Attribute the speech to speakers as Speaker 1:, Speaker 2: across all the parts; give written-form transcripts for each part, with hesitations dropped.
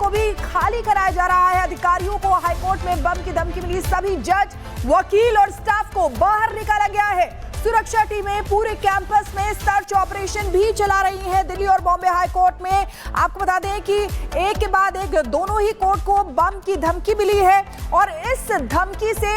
Speaker 1: को भी खाली कराया जा रहा है। अधिकारियों को हाईकोर्ट में बम की धमकी मिली। सभी जज, वकील और स्टाफ को बाहर निकाला गया है। सुरक्षा टीमें पूरे कैंपस में सर्च ऑपरेशन भी चला रही हैं। दिल्ली और बॉम्बे हाई कोर्ट में आपको बता दें कि एक के बाद एक दोनों ही कोर्ट को बम की धमकी मिली है और इस धमकी से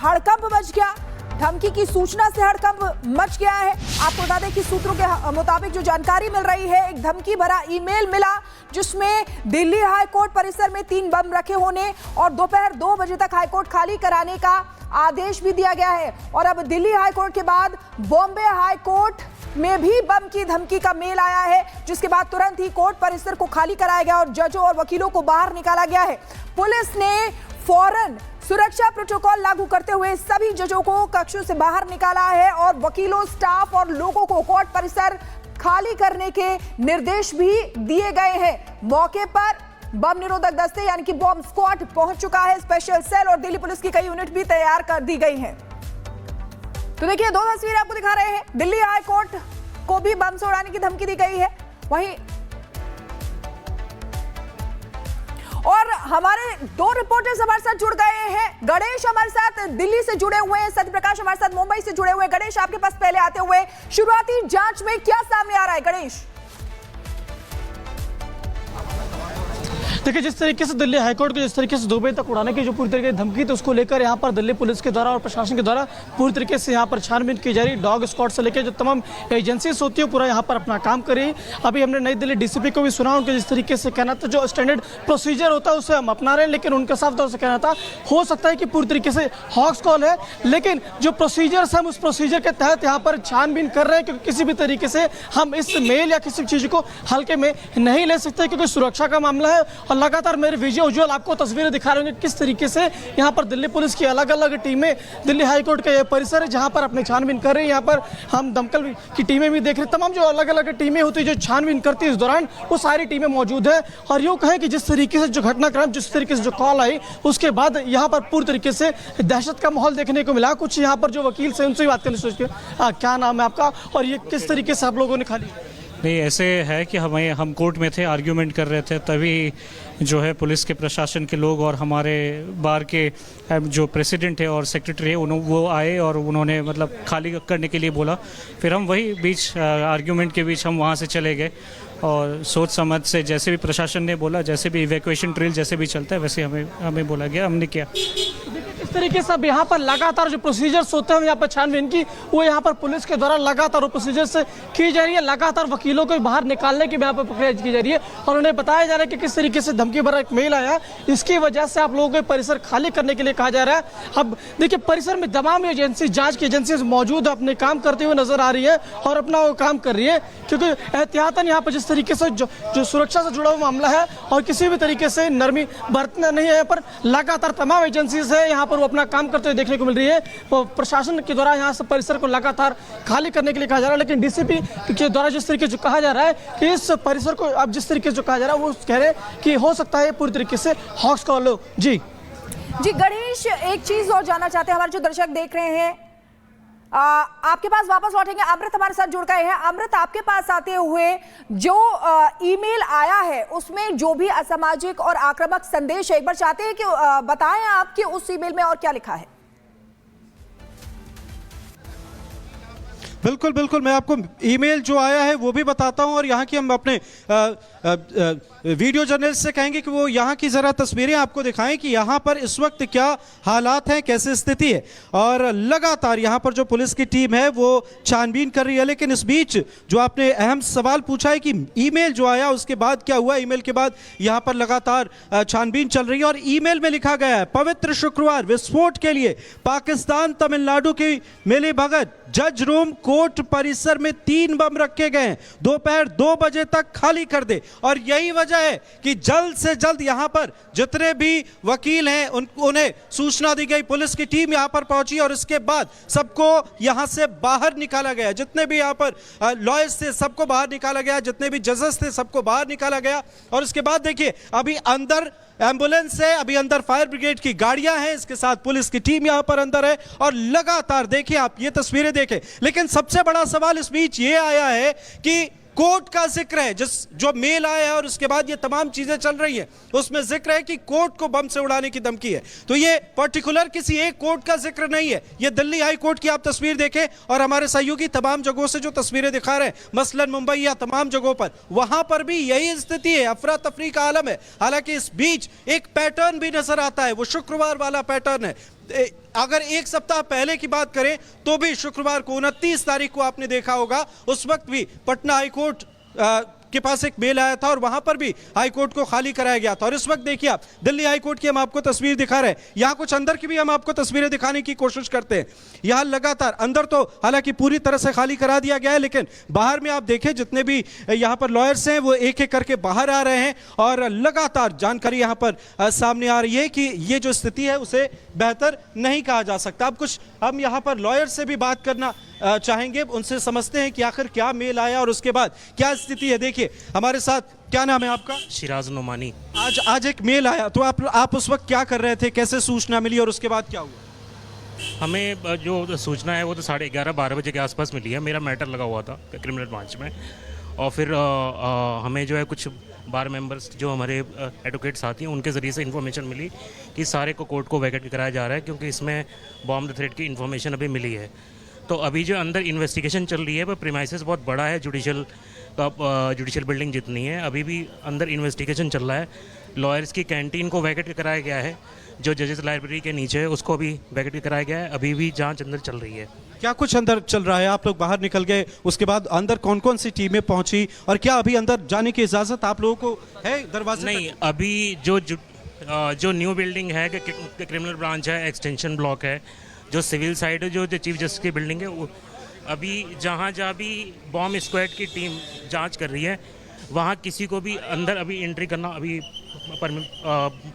Speaker 1: हड़कंप मच गया। धमकी की सूचना से हड़कंप मच गया है। आपको बता दें कि सूत्रों के मुताबिक जो जानकारी मिल रही है, एक धमकी भरा ईमेल मिला जिसमें दिल्ली हाई कोर्ट परिसर में 3 बम रखे होने और दोपहर 2 बजे तक हाईकोर्ट खाली कराने का आदेश भी दिया गया है। और अब दिल्ली हाई कोर्ट के बाद बॉम्बे हाई कोर्ट में भी बम की धमकी का मेल आया है, जिसके बाद तुरंत ही कोर्ट परिसर को खाली कराया गया और जजों और वकीलों को बाहर निकाला गया है। पुलिस ने फौरन सुरक्षा प्रोटोकॉल लागू करते हुए सभी जजों को कक्षों से बाहर निकाला है और वकीलों, स्टाफ और लोगों को कोर्ट परिसर खाली करने के निर्देश भी दिए गए हैं। मौके पर बम निरोधक दस्ते यानी कि बॉम्ब स्क्वाड पहुंच चुका है। स्पेशल सेल और दिल्ली पुलिस की कई यूनिट भी तैयार कर दी गई हैं। तो देखिए, 2 तस्वीरें आपको दिखा रहे हैं। दिल्ली हाई कोर्ट को भी बम से उड़ाने की धमकी दी गई है। वहीं और हमारे 2 रिपोर्टर्स हमारे साथ जुड़ गए हैं। गणेश हमारे साथ दिल्ली से जुड़े हुए हैं, सत्यप्रकाश हमारे साथ मुंबई से जुड़े हुए हैं। गणेश, आपके पास पहले आते हुए शुरुआती जांच में क्या सामने आ रहा है गणेश?
Speaker 2: देखिए, जिस तरीके से दिल्ली हाईकोर्ट को जिस तरीके से 2 बजे तक उड़ाने की जो पूरी तरीके की धमकी थी, उसको लेकर यहाँ पर दिल्ली पुलिस के द्वारा और प्रशासन के द्वारा पूरी तरीके से यहाँ पर छानबीन की जा रही। डॉग स्क्वाड से लेकर जो तमाम एजेंसीज होती है पूरा यहाँ पर अपना काम कर रही है। अभी हमने नई दिल्ली डीसीपी को भी सुना, उनके जिस तरीके से कहना था जो स्टैंडर्ड प्रोसीजर होता है उसे हम अपना रहे हैं, लेकिन उनका साफ तौर से कहना था हो सकता है कि पूरी तरीके से हॉक्स कॉल है, लेकिन जो प्रोसीजर्स हम उस प्रोसीजर के तहत यहाँ पर छानबीन कर रहे हैं, क्योंकि किसी भी तरीके से हम इस मेल या किसी चीज़ को हल्के में नहीं ले सकते, क्योंकि सुरक्षा का मामला है। और लगातार मेरे उज्जवल आपको तस्वीरें दिखा रहे होंगे किस तरीके से यहाँ पर दिल्ली पुलिस की अलग अलग टीमें दिल्ली हाईकोर्ट का ये परिसर है जहाँ पर अपनी छानबीन कर रही है। यहाँ पर हम दमकल की टीमें भी देख रहे हैं। तमाम जो अलग अलग टीमें होती है जो छानबीन करती है इस दौरान, वो सारी टीमें मौजूद है। और यूँ कहें कि जिस तरीके से जो घटनाक्रम, जिस तरीके से जो कॉल आई, उसके बाद यहाँ पर पूरी तरीके से दहशत का माहौल देखने को मिला। कुछ यहाँ पर जो वकील से उनसे भी बात करने सोच के, क्या नाम है आपका और ये किस तरीके से आप लोगों ने खाली?
Speaker 3: नहीं, ऐसे है कि हम कोर्ट में थे, आर्ग्यूमेंट कर रहे थे, तभी जो है पुलिस के प्रशासन के लोग और हमारे बार के जो प्रेसिडेंट है और सेक्रेटरी है वो आए और उन्होंने मतलब खाली करने के लिए बोला। फिर हम वही बीच आर्ग्यूमेंट के बीच हम वहाँ से चले गए और सोच समझ से जैसे भी प्रशासन ने बोला, जैसे भी इवैक्यूएशन ड्रिल जैसे भी चलता है वैसे हमें बोला गया, हमने किया।
Speaker 2: इस तरीके से अब यहाँ पर लगातार जो प्रोसीजर्स होते हैं यहाँ पर छानबीन की, वो यहाँ पर पुलिस के द्वारा लगातार प्रोसीजर्स की जा रही है। लगातार वकीलों को बाहर निकालने की यहाँ पर प्रक्रिया की जा रही है और उन्हें बताया जा रहा है कि किस तरीके से धमकी भरा एक मेल आया, इसकी वजह से आप लोगों को परिसर खाली करने के लिए कहा जा रहा है। अब देखिए, परिसर में तमाम एजेंसी, जाँच की एजेंसी मौजूद अपने काम करते हुए नजर आ रही है और अपना वो काम कर रही है, क्योंकि एहतियातन यहाँ पर जिस तरीके से जो सुरक्षा से जुड़ा हुआ मामला है और किसी भी तरीके से नरमी बरतना नहीं है, पर लगातार तमाम एजेंसीज है यहाँ पर वो अपना काम करते हुए देखने को मिल रही है। प्रशासन के द्वारा यहाँ से परिसर को लगातार खाली करने के लिए कहा जा रहा है, लेकिन डीसीपी के द्वारा जिस तरीके से कहा जा रहा है कि इस परिसर को अब जिस तरीके से जो कहा जा रहा है वो कह रहे हैं कि हो सकता है पूरी तरीके से हॉक्स कॉल लो। जी
Speaker 1: गणेश, एक चीज और जानना चाहते हैं, हमारे जो दर्शक देख रहे हैं, आपके पास वापस लौटेंगे। अमृत हमारे साथ जुड़ गए हैं। अमृत, आपके पास आते हुए जो ईमेल आया है उसमें जो भी असामाजिक और आक्रामक संदेश है, एक बार चाहते हैं कि बताएं आप कि उस ईमेल में और क्या लिखा है।
Speaker 4: बिल्कुल बिल्कुल, मैं आपको ईमेल जो आया है वो भी बताता हूं और यहाँ की हम अपने वीडियो जर्नलिस्ट से कहेंगे कि वो यहाँ की ज़रा तस्वीरें आपको दिखाएं कि यहाँ पर इस वक्त क्या हालात हैं, कैसे स्थिति है। और लगातार यहाँ पर जो पुलिस की टीम है वो छानबीन कर रही है। लेकिन इस बीच जो आपने अहम सवाल पूछा है कि ईमेल जो आया उसके बाद क्या हुआ, ईमेल के बाद यहाँ पर लगातार छानबीन चल रही है और ईमेल में लिखा गया है, पवित्र शुक्रवार विस्फोट के लिए पाकिस्तान तमिलनाडु की मिलीभगत, जज रूम कोर्ट परिसर में 3 बम रखे गए हैं, दोपहर 2 बजे तक खाली कर दे। और यही वजह है कि जल्द से जल्द यहां पर जितने भी वकील हैं उन्हें सूचना दी गई, पुलिस की टीम यहां पर पहुंची और इसके बाद सबको यहां से बाहर निकाला गया। जितने भी यहां पर लॉयर्स थे सबको बाहर निकाला गया, जितने भी जजेस थे सबको बाहर निकाला गया। और इसके बाद देखिए, अभी अंदर एम्बुलेंस है, अभी अंदर फायर ब्रिगेड की गाड़ियां हैं, इसके साथ पुलिस की टीम यहां पर अंदर है और लगातार देखिए आप ये तस्वीरें देखें। लेकिन सबसे बड़ा सवाल इस बीच ये आया है कि कोर्ट का जिक्र है, जो मेल आया है और उसके बाद ये तमाम चीजें चल रही हैं, उसमें जिक्र है कि कोर्ट को बम से उड़ाने की धमकी है। तो ये पर्टिकुलर किसी एक कोर्ट का जिक्र नहीं है, ये दिल्ली हाई कोर्ट की आप तस्वीर देखें और हमारे सहयोगी तमाम जगहों से जो तस्वीरें दिखा रहे हैं, मसलन मुंबई या तमाम जगहों पर, वहां पर भी यही स्थिति है, अफरा तफरी का आलम है। हालांकि इस बीच एक पैटर्न भी नजर आता है, वो शुक्रवार वाला पैटर्न है। अगर एक सप्ताह पहले की बात करें तो भी शुक्रवार को 29 तारीख को आपने देखा होगा, उस वक्त भी पटना हाईकोर्ट के पास एक मेल आया था और वहां पर भी हाईकोर्ट को खाली कराया गया था। और इस वक्त देखिए आप दिल्ली हाईकोर्ट की हम आपको तस्वीर दिखा रहे हैं, यहां कुछ अंदर की भी हम आपको तस्वीरें दिखाने की कोशिश करते हैं। यहां लगातार अंदर तो हालांकि पूरी तरह से खाली करा दिया गया है, लेकिन बाहर में आप देखें जितने भी यहां पर लॉयर्स हैं वो एक एक करके बाहर आ रहे हैं और लगातार जानकारी यहां पर सामने आ रही है कि ये जो स्थिति है उसे बेहतर नहीं कहा जा सकता। अब कुछ हम यहां पर लॉयर से भी बात करना चाहेंगे, उनसे समझते हैं कि आखिर क्या मेल आया और उसके बाद क्या स्थिति है। देखिए हमारे साथ, क्या नाम है आपका?
Speaker 5: शिराज नोमानी।
Speaker 4: आज एक मेल आया, तो आप उस वक्त क्या कर रहे थे, कैसे सूचना मिली और उसके बाद क्या हुआ?
Speaker 5: हमें जो सूचना है वो तो 11:30-12 बजे के आसपास मिली है। मेरा मैटर लगा हुआ था क्रिमिनल ब्रांच में और फिर हमें जो है कुछ बार मेंबर्स जो हमारे एडवोकेट साथी हैं उनके ज़रिए से इन्फॉर्मेशन मिली कि सारे को कोर्ट को वैकेट कराया जा रहा है क्योंकि इसमें बॉम्ब थ्रेट की इन्फॉर्मेशन अभी मिली है। तो अभी जो अंदर इन्वेस्टिगेशन चल रही है वो प्रीमाइसेस बहुत बड़ा है, जुडिशल बिल्डिंग जितनी है, अभी भी अंदर इन्वेस्टिगेशन चल रहा है। लॉयर्स की कैंटीन को वैकेट कराया गया है, जो जजेस लाइब्रेरी के नीचे है उसको भी वैकेट कराया गया है। अभी भी जांच अंदर चल रही है।
Speaker 4: क्या कुछ अंदर चल रहा है? आप लोग बाहर निकल गए, उसके बाद अंदर कौन कौन सी टीमें पहुंची और क्या अभी अंदर जाने की इजाज़त आप लोगों को है दरवाजे
Speaker 5: नहीं, अभी जो न्यू बिल्डिंग है क्रिमिनल ब्रांच है, एक्सटेंशन ब्लॉक है, जो सिविल साइड है, जो चीफ जस्टिस की बिल्डिंग है, वो अभी जहाँ भी बॉम्ब स्क्वाड की टीम जांच कर रही है वहाँ किसी को भी अंदर अभी एंट्री करना अभी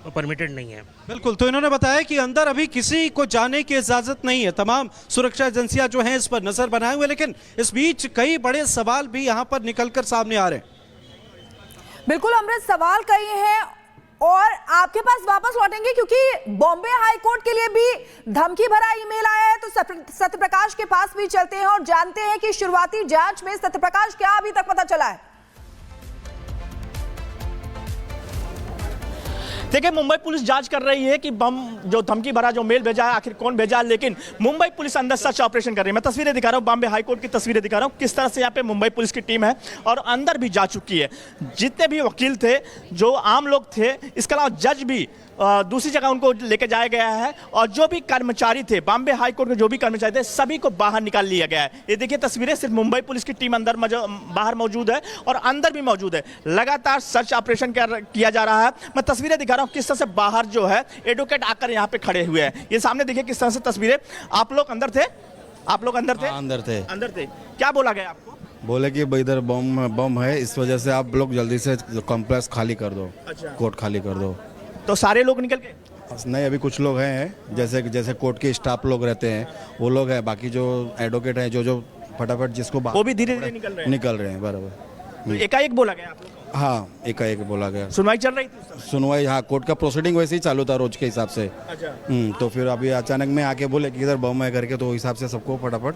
Speaker 5: परमिटेड नहीं है।
Speaker 4: बिल्कुल, तो इन्होंने बताया कि अंदर अभी किसी को जाने की इजाजत नहीं है, तमाम सुरक्षा एजेंसियां जो हैं इस पर नजर बनाए हुए, लेकिन इस बीच कई बड़े सवाल भी यहां पर निकलकर सामने आ रहे हैं।
Speaker 1: बिल्कुल अमृत, सवाल कई हैं और आपके पास वापस लौटेंगे क्योंकि बॉम्बे हाई कोर्ट के लिए भी धमकी भरा ईमेल आया है। तो सत्यप्रकाश के पास भी चलते हैं और जानते हैं कि शुरुआती जांच में सत्यप्रकाश क्या अभी तक पता चला है।
Speaker 2: देखिए, मुंबई पुलिस जांच कर रही है कि बम जो धमकी भरा जो मेल भेजा है आखिर कौन भेजा है, लेकिन मुंबई पुलिस अंदर सर्च ऑपरेशन कर रही है। मैं तस्वीरें दिखा रहा हूं, बॉम्बे हाई कोर्ट की तस्वीरें दिखा रहा हूं, किस तरह से यहाँ पे मुंबई पुलिस की टीम है और अंदर भी जा चुकी है। जितने भी वकील थे, जो आम लोग थे, इसके अलावा जज भी दूसरी जगह उनको लेके जाया गया है और जो भी कर्मचारी थे, बॉम्बे हाई कोर्ट के जो भी कर्मचारी थे, सभी को बाहर निकाल लिया गया है। ये देखिए तस्वीरें, सिर्फ मुंबई पुलिस की टीम अंदर बाहर मौजूद है और अंदर भी मौजूद है। लगातार सर्च ऑपरेशन किया जा रहा है। मैं तस्वीरें दिखा रहा हूँ किस तरह से बाहर जो है एडवोकेट आकर यहाँ पे खड़े हुए हैं। ये सामने देखिए किस तरह से तस्वीरें। आप लोग अंदर थे? आप लोग अंदर थे? अंदर थे। क्या बोला गया आपको?
Speaker 6: बोले कि इधर बम है, इस वजह से आप लोग जल्दी से कॉम्प्लेक्स खाली कर दो। अच्छा। कोर्ट खाली कर दो।
Speaker 2: तो सारे लोग निकल गए?
Speaker 6: नहीं, अभी कुछ लोग हैं, जैसे कोर्ट के स्टाफ लोग रहते हैं वो लोग हैं, बाकी जो एडवोकेट हैं जो फटाफट जिसको
Speaker 2: वो भी धीरे धीरे
Speaker 6: निकल रहे हैं। बराबर।
Speaker 2: तो एकाएक बोला गया आप लोग?
Speaker 6: हाँ, एकाएक बोला गया।
Speaker 2: सुनवाई चल रही थी?
Speaker 6: सुनवाई, हाँ, कोर्ट का प्रोसीडिंग वैसे ही चालू था रोज के हिसाब से।
Speaker 2: अच्छा।
Speaker 6: तो फिर अभी अचानक में आके बोले कि इधर बम है करके, तो हिसाब से सबको फटाफट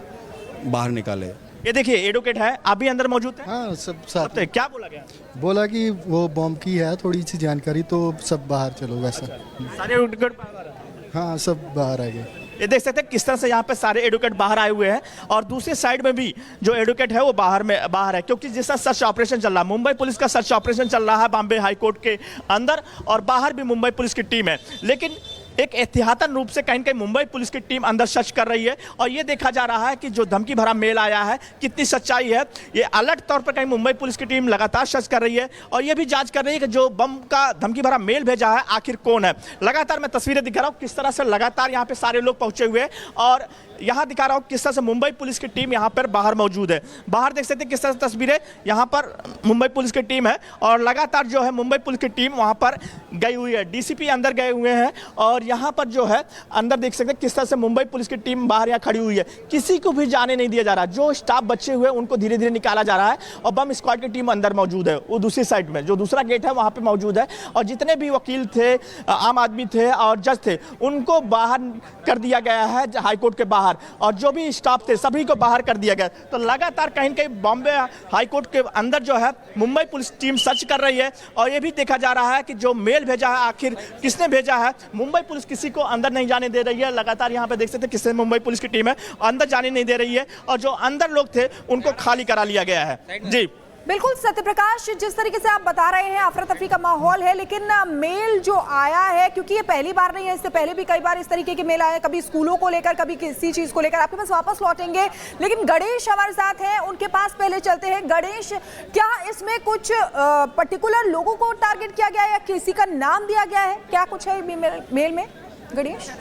Speaker 6: बाहर निकाले।
Speaker 2: ये देखिए एडवोकेट है, आप भी अंदर मौजूद हैं?
Speaker 7: हाँ, सब साथ।
Speaker 2: क्या बोला गया?
Speaker 7: बोला कि वो बॉम्ब की है थोड़ी सी जानकारी, तो सब बाहर चलो वैसा।
Speaker 2: सारे एडवोकेट बाहर?
Speaker 7: हाँ, सब बाहर आ गए।
Speaker 2: ये देख सकते हैं किस तरह से यहाँ पे सारे एडवोकेट बाहर आए हुए हैं और दूसरी साइड में भी जो एडवोकेट है वो बाहर है, क्योंकि जिस तरह सर्च ऑपरेशन चल रहा है, मुंबई पुलिस का सर्च ऑपरेशन चल रहा है बॉम्बे हाई कोर्ट के अंदर और बाहर भी मुंबई पुलिस की टीम है, लेकिन एक एहतियातन रूप से कहीं न कहीं मुंबई पुलिस की टीम अंदर सर्च कर रही है और ये देखा जा रहा है कि जो धमकी भरा मेल आया है कितनी सच्चाई है। ये अलर्ट तौर पर कहीं मुंबई पुलिस की टीम लगातार सर्च कर रही है और ये भी जांच कर रही है कि जो बम का धमकी भरा मेल भेजा है आखिर कौन है। लगातार मैं तस्वीरें दिखा रहा हूँ किस तरह से लगातार यहाँ पे सारे लोग पहुंचे हुए हैं और यहाँ दिखा रहा हूँ किस तरह से मुंबई पुलिस की टीम यहाँ पर बाहर मौजूद है। बाहर देख सकते हैं किस तरह से तस्वीरें, यहाँ पर मुंबई पुलिस की टीम है और लगातार जो है मुंबई पुलिस की टीम वहाँ पर गई हुई है। डीसीपी अंदर गए हुए हैं और यहाँ पर जो है अंदर देख सकते हैं किस तरह से मुंबई पुलिस की टीम बाहर यहाँ खड़ी हुई है। किसी को भी जाने नहीं दिया जा रहा, जो स्टाफ बचे हुए उनको धीरे धीरे निकाला जा रहा है और बम स्क्वाड की टीम अंदर मौजूद है। वो दूसरी साइड में जो दूसरा गेट है वहाँ पे मौजूद है और जितने भी वकील थे, आम आदमी थे और जज थे, उनको बाहर कर दिया गया है हाईकोर्ट के बाहर।
Speaker 8: बाहर और जो भी स्टाफ थे सभी को बाहर कर दिया गया। तो लगातार कहीं न कहीं बॉम्बे हाई कोर्ट के अंदर जो है मुंबई पुलिस टीम सर्च कर रही है और ये भी देखा जा रहा है कि जो मेल भेजा है आखिर किसने भेजा है। मुंबई पुलिस किसी को अंदर नहीं जाने दे रही है। लगातार यहाँ पे देख सकते हैं किसने मुंबई पुलिस की टीम है अंदर जाने नहीं दे रही है और जो अंदर लोग थे उनको खाली करा लिया गया है। जी
Speaker 1: बिल्कुल सत्यप्रकाश, जिस तरीके से आप बता रहे हैं अफरा तफरी का माहौल है, लेकिन मेल जो आया है, क्योंकि ये पहली बार नहीं है, इससे पहले भी कई बार इस तरीके के मेल आए, कभी स्कूलों को लेकर, कभी किसी चीज को लेकर, आपके पास वापस लौटेंगे। लेकिन गणेश हमारे साथ हैं, उनके पास पहले चलते हैं। गणेश, क्या इसमें कुछ पर्टिकुलर लोगों को टारगेट किया गया है या किसी का नाम दिया गया है, क्या कुछ है मेल में गणेश?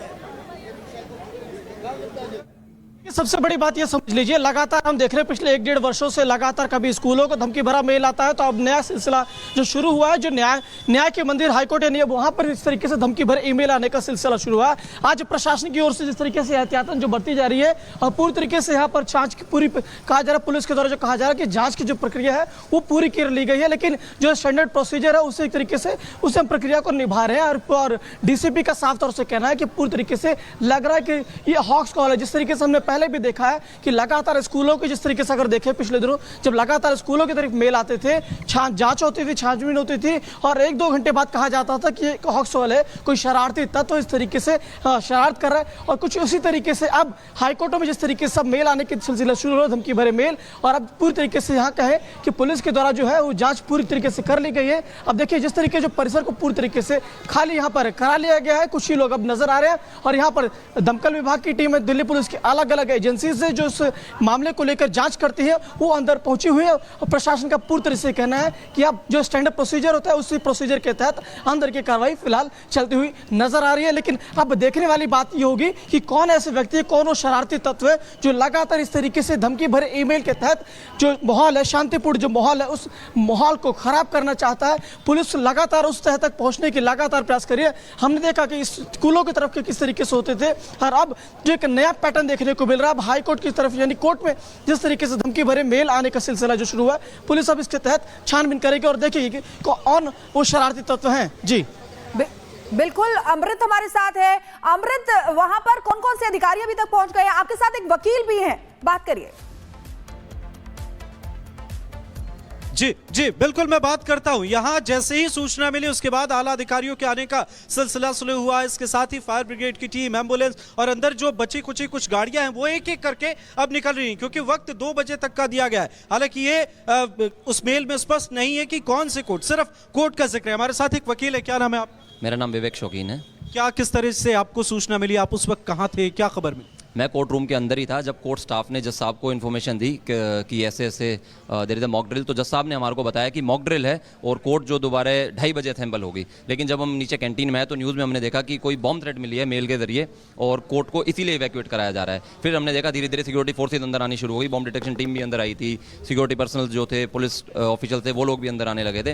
Speaker 2: सबसे बड़ी बात ये समझ लीजिए, लगातार हम देख रहे हैं पिछले 1-1.5 वर्षों से लगातार कभी स्कूलों को धमकी भरा मेल आता है, तो अब नया सिलसिला जो शुरू हुआ है, जो न्याय के मंदिर हाईकोर्ट है वहां पर इस तरीके से धमकी भरे ईमेल आने का सिलसिला शुरू हुआ। आज प्रशासन की ओर से जिस तरीके से एहतियातन जो बरती जा रही है और पूरी तरीके से यहाँ पर जांच की पूरी कहा जा रहा है, पुलिस के द्वारा जो कहा जा रहा है कि जांच की जो प्रक्रिया है वो पूरी कर ली गई है, लेकिन जो स्टैंडर्ड प्रोसीजर है उसी तरीके से उस प्रक्रिया को निभा रहे हैं। और डीसीपी का साफ तौर से कहना है कि पूरी तरीके से लग रहा है कि ये हॉक्स कॉल है। जिस तरीके से हमने पहले भी देखा है कि लगातार स्कूलों के जिस तरीके से अगर देखें पिछले दिनों जब लगातार स्कूलों की तरफ मेल आते थे, जांच होती थी, छानबीन होती थी और 1-2 घंटे बाद कहा जाता था कि हॉक्स कॉल है, कोई शरारती तत्व इस तरीके से शरारत कर रहा है। और कुछ उसी तरीके से अब हाईकोर्टों में जिस तरीके से मेल आने के सिलसिला शुरू हो, धमकी भरे मेल, और अब पूरी तरीके से यहाँ कहे कि पुलिस के द्वारा जो है वो जांच पूरी तरीके से कर ली गई है। अब देखिए जिस तरीके जो परिसर को पूरी तरीके से खाली यहाँ पर करा लिया गया है, कुछ ही लोग अब नजर आ रहे हैं और यहाँ पर दमकल विभाग की टीम है, दिल्ली पुलिस की अलग अलग एजेंसी से जो इस मामले को लेकर जांच करती है वो अंदर पहुंची हुई है। और प्रशासन का पूरी तरह से कहना है कि अब जो स्टैंडर्ड प्रोसीजर होता है उसी प्रोसीजर के तहत अंदर की कार्रवाई फिलहाल चलती हुई नजर आ रही है। लेकिन अब देखने वाली बात ये होगी कि कौन ऐसे व्यक्ति है, कौन वो शरारती तत्व है जो लगातार इस तरीके से धमकी भरे ईमेल के तहत जो माहौल है, शांतिपूर्ण जो माहौल है, उस माहौल को खराब करना चाहता है। पुलिस लगातार उस तह तक पहुंचने की लगातार प्रयास करी है। हमने देखा कि स्कूलों की तरफ के किस तरीके से होते थे और अब जो एक नया पैटर्न देखने को मिल रहा है, अब हाई कोर्ट की तरफ यानी कोर्ट में जिस तरीके से धमकी भरे मेल आने का सिलसिला जो शुरू हुआ है, पुलिस अब इसके तहत छानबीन करेगी और देखेगी कि कौन वो शरारती तत्व हैं। जी
Speaker 1: बिल्कुल, अमृत हमारे साथ है। अमृत, वहां पर कौन कौन से अधिकारी अभी तक पहुंच गए हैं? आपके साथ एक वकील भी हैं, बात करिए।
Speaker 4: जी बिल्कुल, मैं बात करता हूं। यहां जैसे ही सूचना मिली उसके बाद आला अधिकारियों के आने का सिलसिला शुरू हुआ। इसके साथ ही फायर ब्रिगेड की टीम, एम्बुलेंस और अंदर जो बची कुची कुछ गाड़ियां हैं वो एक एक करके अब निकल रही हैं, क्योंकि वक्त 2 बजे तक का दिया गया है। हालांकि ये उस मेल में स्पष्ट नहीं है कि कौन से कोर्ट, सिर्फ कोर्ट का जिक्र है। हमारे साथ एक वकील है, क्या नाम है आप?
Speaker 9: मेरा नाम विवेक शौकीन है।
Speaker 4: क्या किस तरह से आपको सूचना मिली, आप उस वक्त कहाँ थे, क्या खबर मिली?
Speaker 9: मैं कोर्ट रूम के अंदर ही था जब कोर्ट स्टाफ ने जज साहब को इन्फॉर्मेशन दी कि ऐसे ऐसे there is a mock drill. तो जज साहब ने हमारे को बताया कि मॉक ड्रिल है और कोर्ट जो दोबारा 2:30 बजे असेंबल होगी। लेकिन जब हम नीचे कैंटीन में आए तो न्यूज़ में हमने देखा कि कोई बॉम्ब थ्रेट मिली है मेल के जरिए और कोर्ट को इसीलिए इवैक्यूएट कराया जा रहा है। फिर हमने देखा धीरे धीरे सिक्योरिटी फोर्सेज अंदर आनी शुरू हो गई, बॉम्ब डिटेक्शन टीम भी अंदर आई थी, सिक्योरिटी पर्सनल जो थे, पुलिस ऑफिशियल थे, वो लोग भी अंदर आने लगे थे।